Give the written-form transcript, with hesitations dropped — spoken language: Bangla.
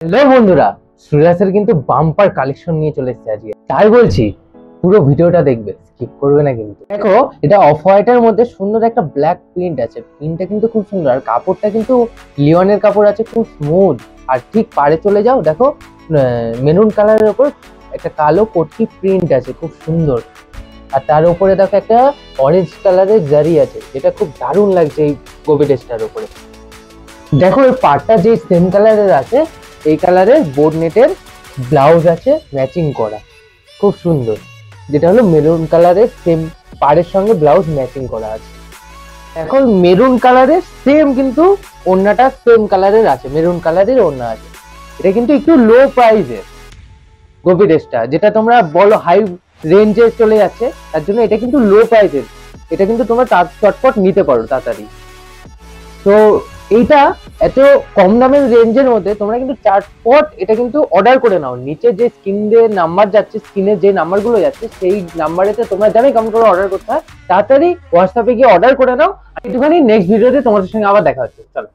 হ্যালো বন্ধুরা, শ্রীলাসের কিন্তু বাম্পার কালেকশন নিয়ে চলে এসেছে আজকে। তাই বলছি পুরো ভিডিওটা দেখবে, স্কিপ করবে না কিন্তু। দেখো, এটা অফ হোয়াইটের মধ্যে সুন্দর একটা ব্ল্যাক প্রিন্ট আছে। প্রিন্টটা কিন্তু খুব সুন্দর, আর কাপড়টা কিন্তু লিওনের কাপড় আছে, খুব স্মুথ। আর ঠিক পাড়ে চলে যাও, দেখো মেরুন কালারের ওপর একটা কালো পটকি প্রিন্ট আছে, খুব সুন্দর। আর তার উপরে দেখো একটা অরেঞ্জ কালারের জারি আছে, যেটা খুব দারুণ লাগছে এই গোবি ড্রেসটার উপরে। দেখো এই পাড়টা যে সেম কালারের আছে, এই কালারের বোর্ড নেটের ব্লাউজ আছে ম্যাচিং করা, খুব সুন্দর। যেটা হলো মেরুন কালারের সেম পাড়ের সঙ্গে ব্লাউজ ম্যাচিং করা আছে। এখন মেরুন কালারের সেম কিন্তু ওড়নাটা সেম কালারের আছে, মেরুন কালারের ওড়না আছে। এটা কিন্তু একটু লো প্রাইসের গোপি ড্রেসটা, যেটা তোমরা বলো হাই রেঞ্জে চলে যাচ্ছে, তার জন্য এটা কিন্তু লো প্রাইসের। এটা কিন্তু তোমরা চটপট নিতে পারো তাড়াতাড়ি। তো এইটা এত কম দামের রেঞ্জের মধ্যে তোমরা কিন্তু চটপট এটা কিন্তু অর্ডার করে নাও। নিচে যে স্ক্রিনের নাম্বার যাচ্ছে, স্ক্রিনে যে নাম্বারগুলো যাচ্ছে, সেই নাম্বারেতে তোমরা জানো কেমন করে অর্ডার করতে হয়। তাড়াতাড়ি হোয়াটসঅ্যাপে গিয়ে অর্ডার করে নাও। আর একটুখানি নেক্সট ভিডিওতে তোমাদের সঙ্গে আবার দেখা হচ্ছে, চলো।